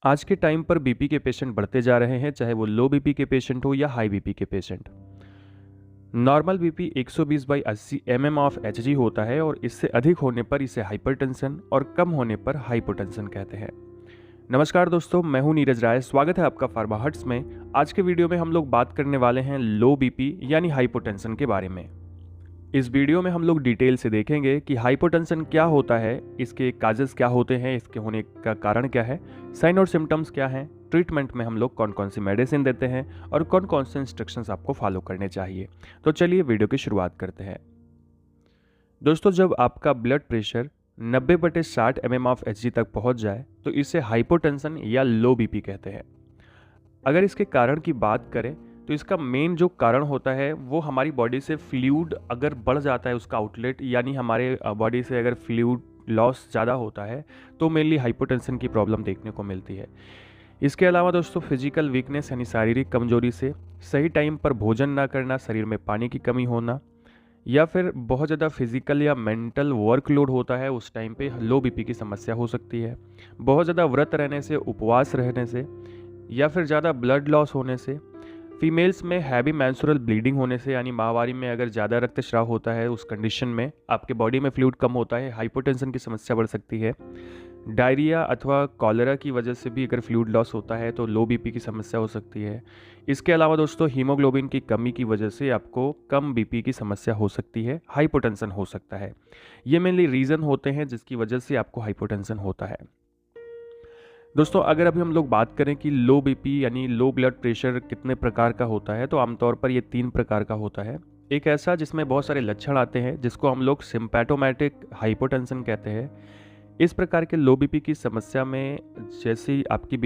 आज के टाइम पर बीपी के पेशेंट बढ़ते जा रहे हैं, चाहे वो लो बीपी के पेशेंट हो या हाई बीपी के patient. Normal BP 120/80 mm of Hg होता है और इससे अधिक होने पर इसे हाइपरटेंशन और कम होने पर हाइपोटेंशन कहते हैं। नमस्कार दोस्तों, मैं हूं नीरज राय। स्वागत है आपका फार्मा हट्स में। आज के वीडियो में हम लोग बात करने वाले हैं लो बीपी यानी हाइपोटेंशन के बारे में। इस वीडियो में हम लोग डिटेल से देखेंगे कि हाइपोटेंशन क्या होता है, इसके काजेस क्या होते हैं, इसके होने का कारण क्या है, साइन और सिम्टम्स क्या हैं, ट्रीटमेंट में हम लोग कौन कौन सी मेडिसिन देते हैं और कौन कौन से इंस्ट्रक्शंस आपको फॉलो करने चाहिए। तो चलिए वीडियो की शुरुआत करते हैं। दोस्तों, जब आपका blood pressure 90/60 mm of Hg तक पहुंच जाए तो इसे हाइपोटेंशन या लो बीपी कहते हैं। अगर इसके कारण की बात करें तो इसका मेन जो कारण होता है वो हमारी बॉडी से फ्लूइड अगर बढ़ जाता है, उसका आउटलेट यानी हमारे बॉडी से अगर फ्लूइड लॉस ज़्यादा होता है तो मेनली हाइपोटेंशन की प्रॉब्लम देखने को मिलती है। इसके अलावा दोस्तों, फिजिकल वीकनेस यानी शारीरिक कमजोरी से, सही टाइम पर भोजन ना करना, शरीर में पानी की कमी होना, या फिर बहुत ज़्यादा फिजिकल या मेंटल वर्कलोड होता है, उस टाइम पे लो बीपी की समस्या हो सकती है। बहुत ज़्यादा व्रत रहने से, उपवास रहने से, या फिर ज़्यादा ब्लड लॉस होने से, फीमेल्स में हैवी मेंस्ट्रुअल ब्लीडिंग होने से यानी माहवारी में अगर ज़्यादा रक्तस्राव होता है, उस कंडीशन में आपके बॉडी में फ्लूइड कम होता है, हाइपोटेंशन की समस्या बढ़ सकती है। डायरिया अथवा कॉलेरा की वजह से भी अगर फ्लूइड लॉस होता है तो लो बीपी की समस्या हो सकती है। इसके अलावा दोस्तों, हीमोग्लोबिन की कमी की वजह से आपको कम बीपी की समस्या हो सकती है, हाइपोटेंशन हो सकता है। ये मेनली रीज़न होते हैं जिसकी वजह से आपको हाइपोटेंशन होता है। दोस्तों, अगर अभी हम लोग बात करें कि लो बीपी यानी लो ब्लड प्रेशर कितने प्रकार का होता है, तो आमतौर पर ये 3 प्रकार का होता है। एक ऐसा जिसमें बहुत सारे लक्षण आते हैं जिसको हम लोग सिम्पैटोमैटिक हाइपोटेंशन कहते हैं। इस प्रकार के लो बीपी की समस्या में जैसे ही आपकी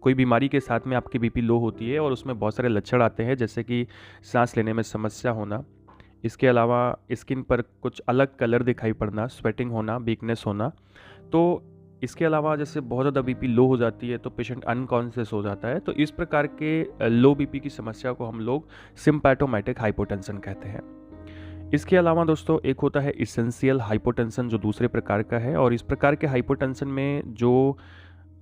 कोई बीमारी के साथ में आपकी बीपी लो होती है और उसमें बहुत सारे लक्षण आते हैं, जैसे कि सांस लेने में समस्या होना, इसके अलावा स्किन पर कुछ अलग कलर दिखाई पड़ना, स्वेटिंग होना, वीकनेस होना। तो इसके अलावा जैसे बहुत ज़्यादा बीपी लो हो जाती है तो पेशेंट अनकॉन्शियस हो जाता है। तो इस प्रकार के लो बीपी की समस्या को हम लोग सिम्पैटोमैटिक हाइपोटेंशन कहते हैं। इसके अलावा दोस्तों, एक होता है इसेंशियल हाइपोटेंशन, जो दूसरे प्रकार का है। और इस प्रकार के हाइपोटेंशन में जो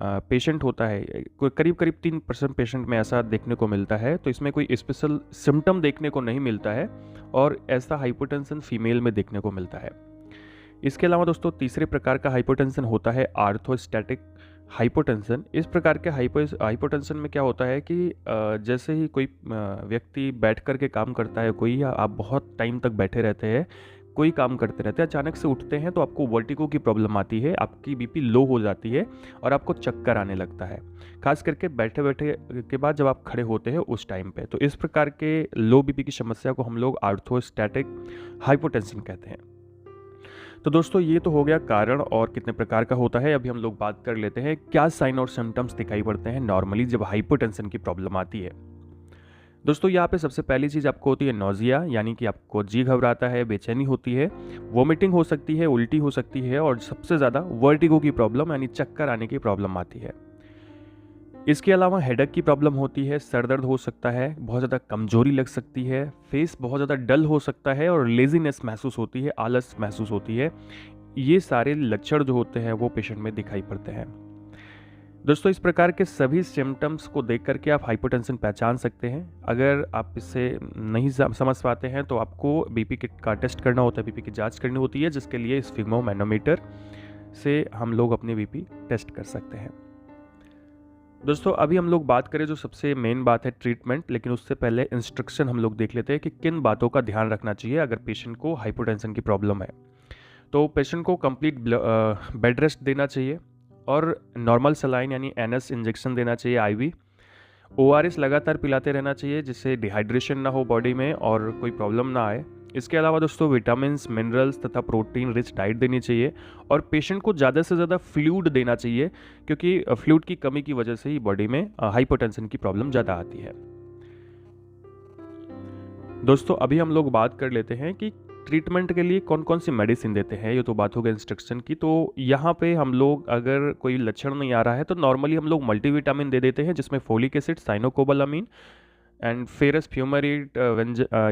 पेशेंट होता है, करीब करीब 3% पेशेंट में ऐसा देखने को मिलता है। तो इसमें कोई स्पेशल सिम्टम देखने को नहीं मिलता है और ऐसा हाइपोटेंशन फीमेल में देखने को मिलता है। इसके अलावा दोस्तों, तीसरे प्रकार का हाइपोटेंशन होता है आर्थोस्टैटिक हाइपोटेंशन। इस प्रकार के हाइपोटेंशन में क्या होता है कि जैसे ही कोई व्यक्ति बैठ कर के काम करता है, कोई, या आप बहुत टाइम तक बैठे रहते हैं, कोई काम करते रहते हैं, अचानक से उठते हैं तो आपको वर्टिगो की प्रॉब्लम आती है, आपकी बीपी लो हो जाती है और आपको चक्कर आने लगता है, खास करके बैठे बैठे के बाद जब आप खड़े होते हैं उस टाइम पे। तो इस प्रकार के लो बीपी की समस्या को हम लोग आर्थोस्टैटिक हाइपोटेंशन कहते हैं। तो दोस्तों, ये तो हो गया कारण और कितने प्रकार का होता है। अभी हम लोग बात कर लेते हैं क्या साइन और सिम्टम्स दिखाई पड़ते हैं नॉर्मली जब हाइपोटेंशन की प्रॉब्लम आती है। दोस्तों, यहाँ पे सबसे पहली चीज़ आपको होती है नोजिया, यानी कि आपको जी घबराता है, बेचैनी होती है, वोमिटिंग हो सकती है, उल्टी हो सकती है और सबसे ज़्यादा वर्टिगो की प्रॉब्लम यानी चक्कर आने की प्रॉब्लम आती है। इसके अलावा हेडेक की प्रॉब्लम होती है, सर दर्द हो सकता है, बहुत ज़्यादा कमजोरी लग सकती है, फेस बहुत ज़्यादा डल हो सकता है और लेजीनेस महसूस होती है, आलस महसूस होती है। ये सारे लक्षण जो होते हैं वो पेशेंट में दिखाई पड़ते हैं। दोस्तों, इस प्रकार के सभी सिम्टम्स को देख करके आप हाइपोटेंशन पहचान सकते हैं। अगर आप इससे नहीं समझ पाते हैं तो आपको बीपी का टेस्ट करना होता है, बीपी की जांच करनी होती है, जिसके लिए स्फिग्मोमैनोमीटर से हम लोग अपनी बीपी टेस्ट कर सकते हैं। दोस्तों, अभी हम लोग बात करें जो सबसे मेन बात है ट्रीटमेंट, लेकिन उससे पहले इंस्ट्रक्शन हम लोग देख लेते हैं कि किन बातों का ध्यान रखना चाहिए अगर पेशेंट को हाइपोटेंशन की प्रॉब्लम है। तो पेशेंट को कंप्लीट बेड रेस्ट देना चाहिए और नॉर्मल सलाइन यानी एनएस इंजेक्शन देना चाहिए, आईवी। ओआरएस लगातार पिलाते रहना चाहिए जिससे डिहाइड्रेशन ना हो बॉडी में और कोई प्रॉब्लम ना आए। इसके अलावा दोस्तों, विटामिन्स, मिनरल्स तथा प्रोटीन रिच डाइट देनी चाहिए और पेशेंट को ज़्यादा से ज़्यादा फ्लूइड देना चाहिए, क्योंकि फ्लूइड की कमी की वजह से ही बॉडी में हाइपोटेंशन की प्रॉब्लम ज़्यादा आती है। दोस्तों, अभी हम लोग बात कर लेते हैं कि ट्रीटमेंट के लिए कौन कौन सी मेडिसिन देते हैं। ये तो बात हो गई इंस्ट्रक्शन की। तो यहाँ पे हम लोग अगर कोई लक्षण नहीं आ रहा है तो नॉर्मली हम लोग मल्टीविटामिन दे देते हैं, जिसमें folic acid, cyanocobalamin and ferrous fumarate,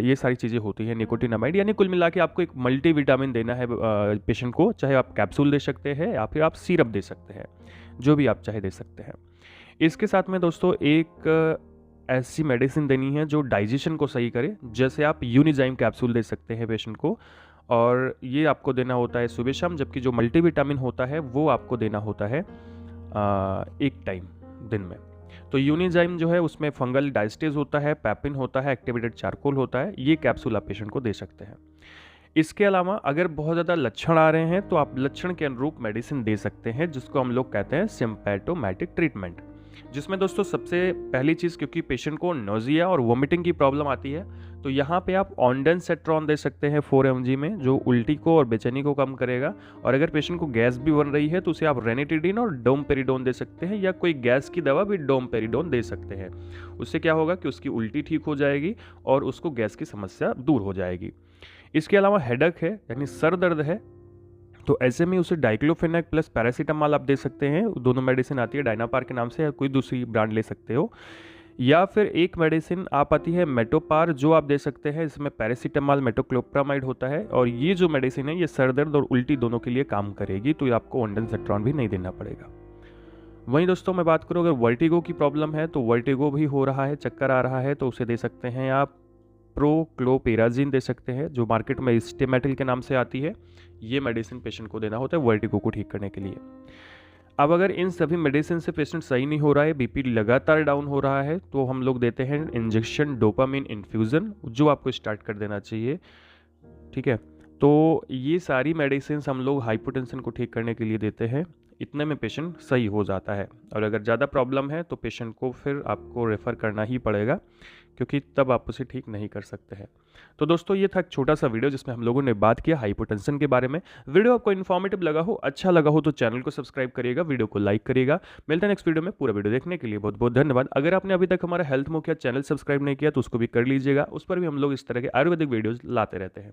ये सारी चीज़ें होती हैं, निकोटिनामाइड। यानी कुल मिला के आपको एक मल्टीविटामिन देना है पेशेंट को। चाहे आप कैप्सूल दे सकते हैं या फिर आप सिरप दे सकते हैं, जो भी आप चाहे दे सकते हैं। इसके साथ में दोस्तों एक ऐसी मेडिसिन देनी है जो डाइजेशन को सही करे। जैसे आप यूनिजाइम कैप्सूल दे सकते हैं पेशेंट को, और ये आपको देना होता है सुबह शाम, जबकि जो मल्टीविटामिन होता है वो आपको देना होता है एक टाइम दिन में। तो यूनिजाइम जो है उसमें फंगल डाइस्टेज होता है, पैपिन होता है, एक्टिवेटेड चारकोल होता है। ये कैप्सूल आप पेशेंट को दे सकते हैं। इसके अलावा अगर बहुत ज़्यादा लक्षण आ रहे हैं तो आप लक्षण के अनुरूप मेडिसिन दे सकते हैं, जिसको हम लोग कहते हैं सिम्पैटोमैटिक ट्रीटमेंट। जिसमें दोस्तों सबसे पहली चीज़, क्योंकि पेशेंट को नोजिया और वोमिटिंग की प्रॉब्लम आती है, तो यहाँ पे आप ऑन्डेंसेट्रॉन दे सकते हैं 4 mg में, जो उल्टी को और बेचैनी को कम करेगा। और अगर पेशेंट को गैस भी बन रही है तो उसे आप रेनिटिडीन और डोमपेरिडोन दे सकते हैं, या कोई गैस की दवा भी डोमपेरिडोन दे सकते हैं। उससे क्या होगा कि उसकी उल्टी ठीक हो जाएगी और उसको गैस की समस्या दूर हो जाएगी। इसके अलावा हेडक है, यानी सर दर्द है, तो ऐसे में उसे डाइक्लोफेनेक प्लस पैरासीटामॉल आप दे सकते हैं। दोनों मेडिसिन आती है डायनापार के नाम से, या कोई दूसरी ब्रांड ले सकते हो। या फिर एक मेडिसिन आप आती है मेटोपार, जो आप दे सकते हैं। इसमें पैरासीटामॉल मेटोक्लोप्रामाइड होता है, और ये जो मेडिसिन है ये सर दर्द और उल्टी दोनों के लिए काम करेगी, तो ये आपको ऑन्डेंसेट्रॉन भी नहीं देना पड़ेगा। वहीं दोस्तों मैं बात करूँ, अगर वर्टिगो की प्रॉब्लम है, तो वर्टिगो भी हो रहा है, चक्कर आ रहा है, तो उसे दे सकते हैं आप प्रोक्लोपेराजिन दे सकते हैं, जो मार्केट में स्टेमेटिल के नाम से आती है। ये मेडिसिन पेशेंट को देना होता है वर्टिगो को ठीक करने के लिए। अब अगर इन सभी मेडिसिन से पेशेंट सही नहीं हो रहा है, बीपी लगातार डाउन हो रहा है, तो हम लोग देते हैं इंजेक्शन डोपामिन इन्फ्यूज़न, जो आपको स्टार्ट कर देना चाहिए। ठीक है, तो ये सारी मेडिसिन हम लोग हाइपोटेंशन को ठीक करने के लिए देते हैं। इतने में पेशेंट सही हो जाता है, और अगर ज़्यादा प्रॉब्लम है तो पेशेंट को फिर आपको रेफ़र करना ही पड़ेगा, क्योंकि तब आप उसे ठीक नहीं कर सकते हैं। तो दोस्तों ये था एक छोटा सा वीडियो जिसमें हम लोगों ने बात किया हाइपोटेंशन के बारे में। वीडियो आपको इन्फॉर्मेटिव लगा हो, अच्छा लगा हो, तो चैनल को सब्सक्राइब करिएगा, वीडियो को लाइक करिएगा। मिलते हैं नेक्स्ट वीडियो में। पूरा वीडियो देखने के लिए बहुत बहुत धन्यवाद। अगर आपने अभी तक हमारा हेल्थ मोकिया चैनल सब्सक्राइब नहीं किया तो उसको भी कर लीजिएगा, उस पर भी हम लोग इस तरह के आयुर्वेदिक वीडियोज़ लाते रहते हैं।